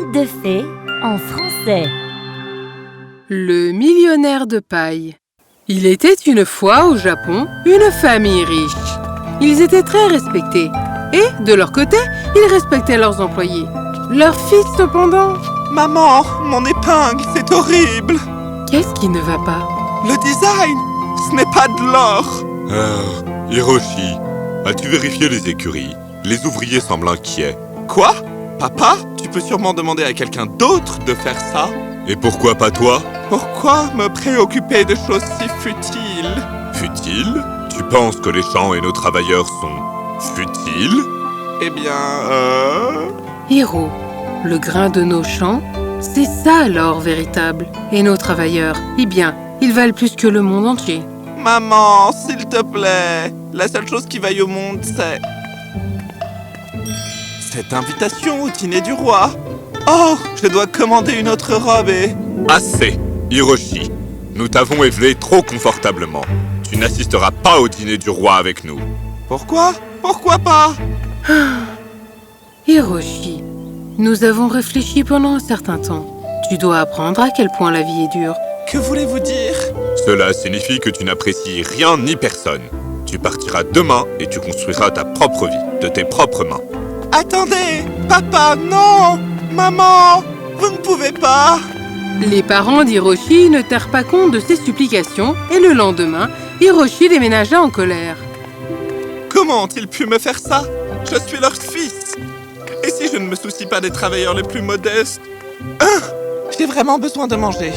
Conte de fées en français. Le millionnaire de paille. Il était une fois au Japon une famille riche. Ils étaient très respectés et, de leur côté, ils respectaient leurs employés. Leur fils, cependant... Maman, mon épingle, c'est horrible. Qu'est-ce qui ne va pas? Le design, ce n'est pas de l'or. Hiroshi, as-tu vérifié les écuries? Les ouvriers semblent inquiets. Quoi? Papa, tu peux sûrement demander à quelqu'un d'autre de faire ça. Et pourquoi pas toi? Pourquoi me préoccuper de choses si futiles? Futiles? Tu penses que les champs et nos travailleurs sont futiles? Eh bien, Hiro, le grain de nos champs, c'est ça l'or véritable. Et nos travailleurs, eh bien, ils valent plus que le monde entier. Maman, s'il te plaît. La seule chose qui vaille au monde, c'est... cette invitation au dîner du roi. Oh, je dois commander une autre robe et... Assez, Hiroshi. Nous t'avons élevé trop confortablement. Tu n'assisteras pas au dîner du roi avec nous. Pourquoi? Pourquoi pas? Hiroshi, nous avons réfléchi pendant un certain temps. Tu dois apprendre à quel point la vie est dure. Que voulez-vous dire? Cela signifie que tu n'apprécies rien ni personne. Tu partiras demain et tu construiras ta propre vie, de tes propres mains. Attendez! Papa, non! Maman! Vous ne pouvez pas! Les parents d'Hiroshi ne tinrent pas compte de ses supplications et le lendemain, Hiroshi déménagea en colère. Comment ont-ils pu me faire ça? Je suis leur fils! Et si je ne me soucie pas des travailleurs les plus modestes? J'ai vraiment besoin de manger.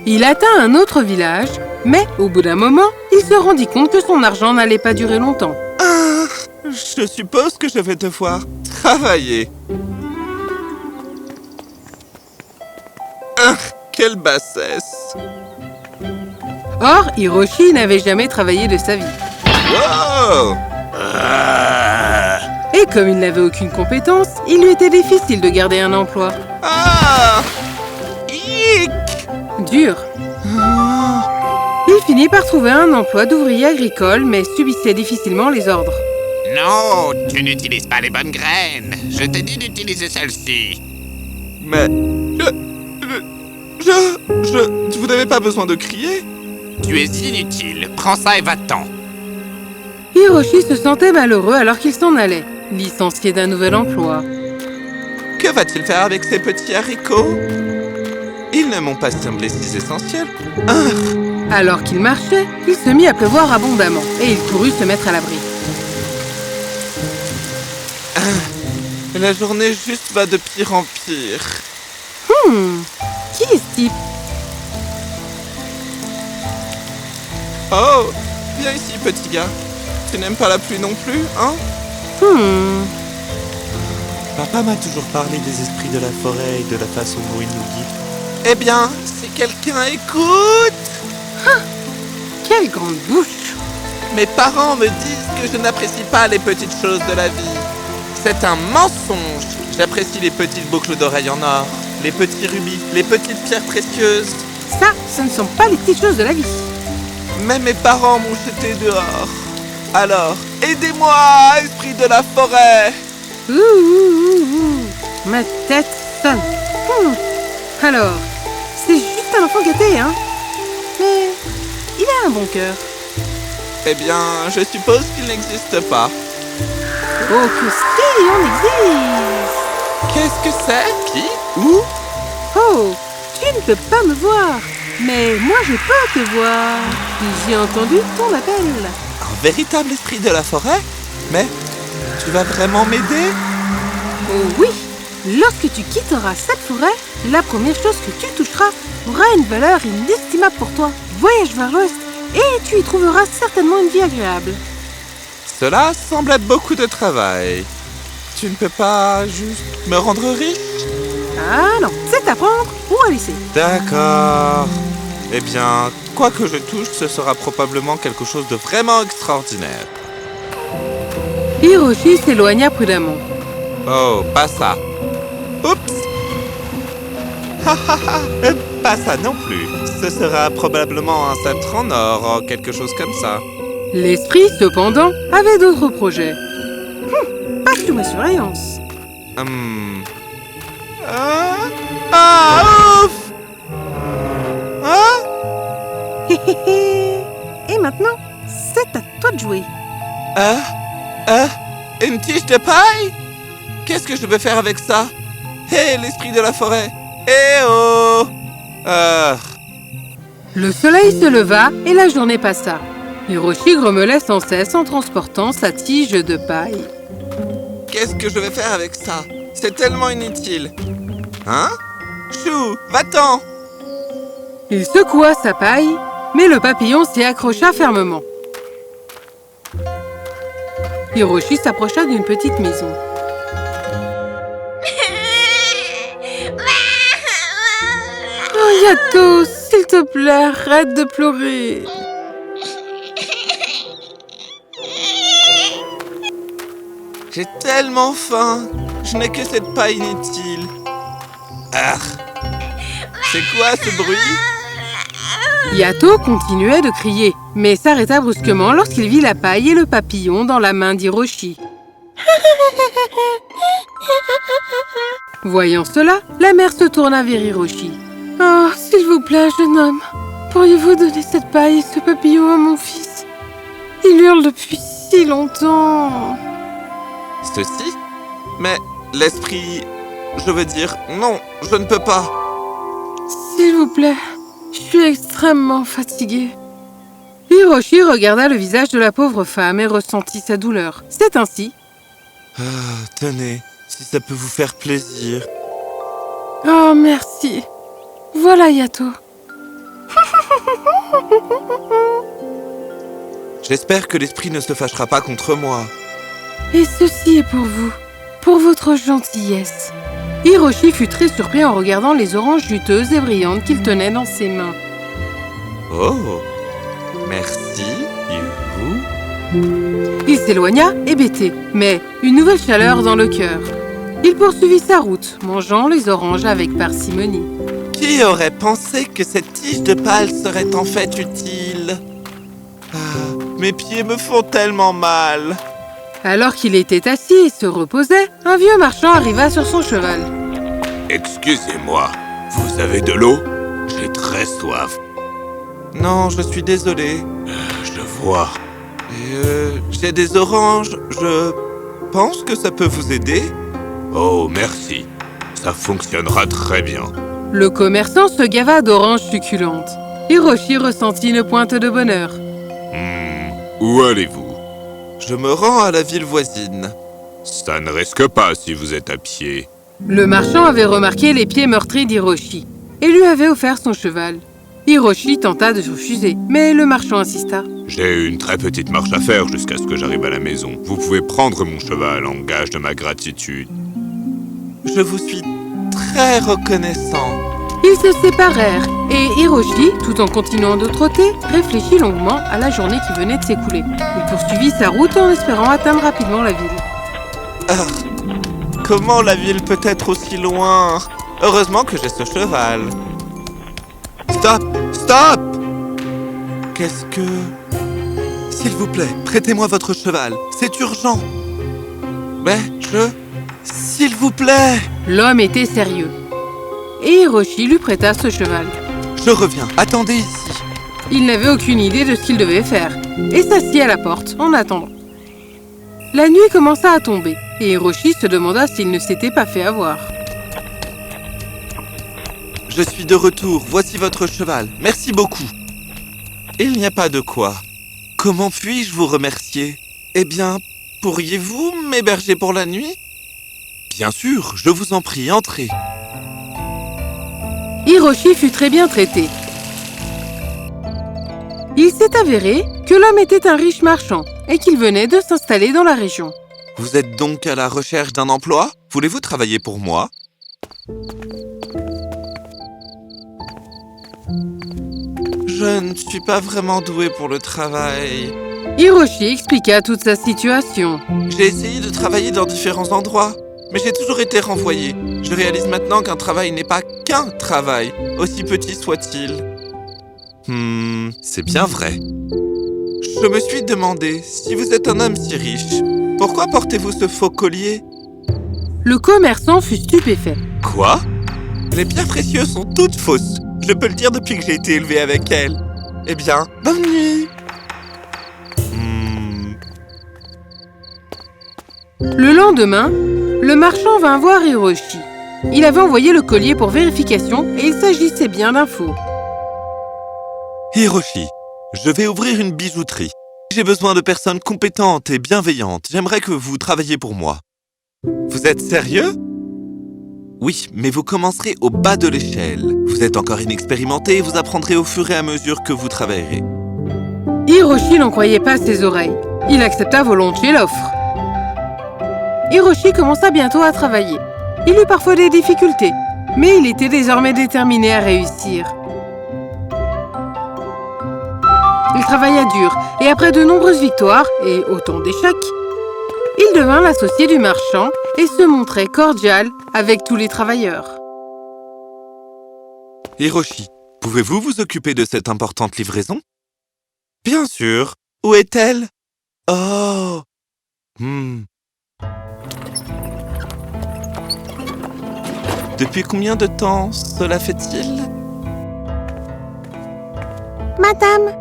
Il atteint un autre village, mais au bout d'un moment, il se rendit compte que son argent n'allait pas durer longtemps. Je suppose que je vais devoir travailler. Quelle bassesse! Or, Hiroshi n'avait jamais travaillé de sa vie. Wow! Et comme il n'avait aucune compétence, il lui était difficile de garder un emploi. Hic! Dur. Il finit par trouver un emploi d'ouvrier agricole, mais subissait difficilement les ordres. Non, tu n'utilises pas les bonnes graines. Je t'ai dit d'utiliser celle-ci. Mais... Vous n'avez pas besoin de crier? Tu es inutile. Prends ça et va-t'en. Hiroshi se sentait malheureux alors qu'il s'en allait, licencié d'un nouvel emploi. Que va-t-il faire avec ces petits haricots? Ils ne m'ont pas semblé si essentiels. Alors qu'il marchait, il se mit à pleuvoir abondamment et il courut se mettre à l'abri. La journée juste va de pire en pire. Qui est ce type? Oh, viens ici, petit gars. Tu n'aimes pas la pluie non plus, hein? Papa m'a toujours parlé des esprits de la forêt et de la façon dont ils nous guident. Eh bien, si quelqu'un écoute... Quelle grande bouche! Mes parents me disent que je n'apprécie pas les petites choses de la vie. C'est un mensonge. J'apprécie les petites boucles d'oreilles en or, les petits rubis, les petites pierres précieuses. Ça, ce ne sont pas les petites choses de la vie. Mais mes parents m'ont jeté dehors. Alors, aidez-moi, esprit de la forêt! Ma tête sonne. Alors, c'est juste un enfant gâté, hein? Mais il a un bon cœur. Eh bien, je suppose qu'il n'existe pas. Oh, que si, on existe! Qu'est-ce que c'est? Qui? Où? Oh, tu ne peux pas me voir, mais moi je peux te voir. J'ai entendu ton appel. Un véritable esprit de la forêt? Mais tu vas vraiment m'aider? Oh oui, lorsque tu quitteras cette forêt, la première chose que tu toucheras aura une valeur inestimable pour toi. Voyage vers l'ouest et tu y trouveras certainement une vie agréable. Cela semble être beaucoup de travail. Tu ne peux pas juste me rendre riche? Ah non, c'est à prendre ou à laisser. D'accord. Eh bien, quoi que je touche, ce sera probablement quelque chose de vraiment extraordinaire. Hiroshi s'éloigna prudemment. Oh, pas ça. Oups. Pas ça non plus. Ce sera probablement un sceptre en or, quelque chose comme ça. L'esprit, cependant, avait d'autres projets. Pas sous ma surveillance. Ouf! Et maintenant, c'est à toi de jouer. Une tige de paille? Qu'est-ce que je vais faire avec ça? Hé, l'esprit de la forêt! Eh oh! Le soleil se leva et la journée passa. Hiroshi grommelait sans cesse en transportant sa tige de paille. Qu'est-ce que je vais faire avec ça? C'est tellement inutile. Hein? Chou, va-t'en! Il secoua sa paille, mais le papillon s'y accrocha fermement. Hiroshi s'approcha d'une petite maison. Oh, Yato, s'il te plaît, arrête de pleurer. J'ai tellement faim. Je n'ai que cette paille inutile. C'est quoi ce bruit? Yato continuait de crier, mais s'arrêta brusquement lorsqu'il vit la paille et le papillon dans la main d'Hiroshi. Voyant cela, la mère se tourna vers Hiroshi. « Oh, s'il vous plaît, jeune homme, pourriez-vous donner cette paille et ce papillon à mon fils? Il hurle depuis si longtemps. » Ceci? Mais l'esprit... Je veux dire, non, je ne peux pas. S'il vous plaît, je suis extrêmement fatiguée. Hiroshi regarda le visage de la pauvre femme et ressentit sa douleur. C'est ainsi. Tenez, si ça peut vous faire plaisir. Oh, merci. Voilà, Yato. J'espère que l'esprit ne se fâchera pas contre moi. Et ceci est pour vous, pour votre gentillesse. Hiroshi fut très surpris en regardant les oranges juteuses et brillantes qu'il tenait dans ses mains. Oh, merci, et vous? Il s'éloigna, hébété, mais une nouvelle chaleur dans le cœur. Il poursuivit sa route, mangeant les oranges avec parcimonie. Qui aurait pensé que cette tige de paille serait en fait utile? Mes pieds me font tellement mal. Alors qu'il était assis et se reposait, un vieux marchand arriva sur son cheval. Excusez-moi, vous avez de l'eau? J'ai très soif. Non, je suis désolé. Je vois. J'ai des oranges. Je pense que ça peut vous aider. Oh, merci. Ça fonctionnera très bien. Le commerçant se gava d'oranges succulentes. Hiroshi ressentit une pointe de bonheur. Où allez-vous? Je me rends à la ville voisine. Ça ne risque pas si vous êtes à pied. Le marchand avait remarqué les pieds meurtris d'Hiroshi et lui avait offert son cheval. Hiroshi tenta de refuser, mais le marchand insista. J'ai une très petite marche à faire jusqu'à ce que j'arrive à la maison. Vous pouvez prendre mon cheval en gage de ma gratitude. Je vous suis très reconnaissant. Ils se séparèrent et Hiroshi, tout en continuant de trotter, réfléchit longuement à la journée qui venait de s'écouler. Il poursuivit sa route en espérant atteindre rapidement la ville. Comment la ville peut être aussi loin? Heureusement que j'ai ce cheval. Stop! Stop! Qu'est-ce que... S'il vous plaît, prêtez-moi votre cheval. C'est urgent. Mais S'il vous plaît! L'homme était sérieux. Et Hiroshi lui prêta ce cheval. Je reviens. Attendez ici. Il n'avait aucune idée de ce qu'il devait faire et s'assit à la porte en attendant. La nuit commença à tomber et Hiroshi se demanda s'il ne s'était pas fait avoir. Je suis de retour. Voici votre cheval. Merci beaucoup. Il n'y a pas de quoi. Comment puis-je vous remercier? Eh bien, pourriez-vous m'héberger pour la nuit? Bien sûr, je vous en prie, entrez. Hiroshi fut très bien traité. Il s'est avéré que l'homme était un riche marchand et qu'il venait de s'installer dans la région. Vous êtes donc à la recherche d'un emploi? Voulez-vous travailler pour moi? Je ne suis pas vraiment doué pour le travail. Hiroshi expliqua toute sa situation. J'ai essayé de travailler dans différents endroits, mais j'ai toujours été renvoyé. Je réalise maintenant qu'un travail n'est pas qu'un travail, aussi petit soit-il. C'est bien vrai. Je me suis demandé, si vous êtes un homme si riche, pourquoi portez-vous ce faux collier? Le commerçant fut stupéfait. Quoi? Les pierres précieuses sont toutes fausses. Je peux le dire depuis que j'ai été élevé avec elles. Eh bien, bonne nuit. Le lendemain, le marchand vint voir Hiroshi. Il avait envoyé le collier pour vérification et il s'agissait bien d'un faux. Hiroshi, je vais ouvrir une bijouterie. J'ai besoin de personnes compétentes et bienveillantes. J'aimerais que vous travailliez pour moi. Vous êtes sérieux? Oui, mais vous commencerez au bas de l'échelle. Vous êtes encore inexpérimenté et vous apprendrez au fur et à mesure que vous travaillerez. Hiroshi n'en croyait pas ses oreilles. Il accepta volontiers l'offre. Hiroshi commença bientôt à travailler. Il eut parfois des difficultés, mais il était désormais déterminé à réussir. Il travailla dur et après de nombreuses victoires et autant d'échecs, il devint l'associé du marchand et se montrait cordial avec tous les travailleurs. Hiroshi, pouvez-vous vous occuper de cette importante livraison? Bien sûr. Où est-elle? Oh. Depuis combien de temps cela fait-il? Madame,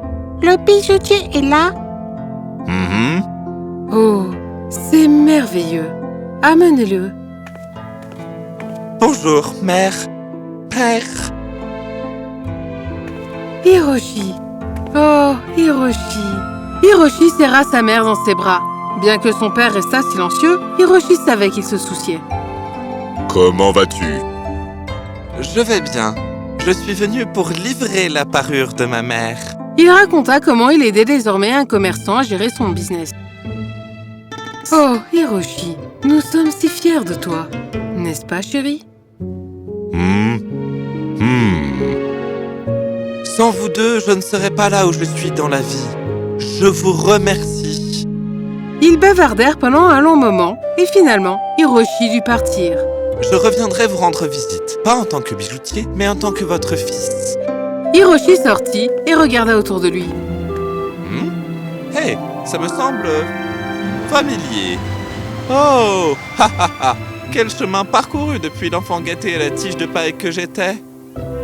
le bijoutier est là. Oh, c'est merveilleux. Amenez-le. Bonjour, mère, père. Hiroshi. Oh, Hiroshi. Hiroshi serra sa mère dans ses bras. Bien que son père restât silencieux, Hiroshi savait qu'il se souciait. Comment vas-tu? Je vais bien. Je suis venu pour livrer la parure de ma mère. Il raconta comment il aidait désormais un commerçant à gérer son business. Oh, Hiroshi, nous sommes si fiers de toi. N'est-ce pas, chérie? Sans vous deux, je ne serais pas là où je suis dans la vie. Je vous remercie. Ils bavardèrent pendant un long moment et finalement, Hiroshi dut partir. Je reviendrai vous rendre visite, pas en tant que bijoutier, mais en tant que votre fils. Hiroshi sortit et regarda autour de lui. Hey, ça me semble familier. Oh, ha ha ha. Quel chemin parcouru depuis l'enfant gâté à la tige de paille que j'étais.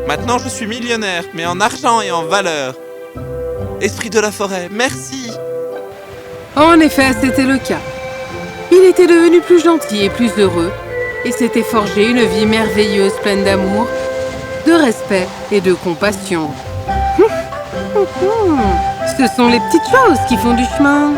Maintenant, je suis millionnaire, mais en argent et en valeur. Esprit de la forêt, merci. En effet, c'était le cas. Il était devenu plus gentil et plus heureux et s'était forgé une vie merveilleuse pleine d'amour, de respect et de compassion. Ce sont les petites choses qui font du chemin.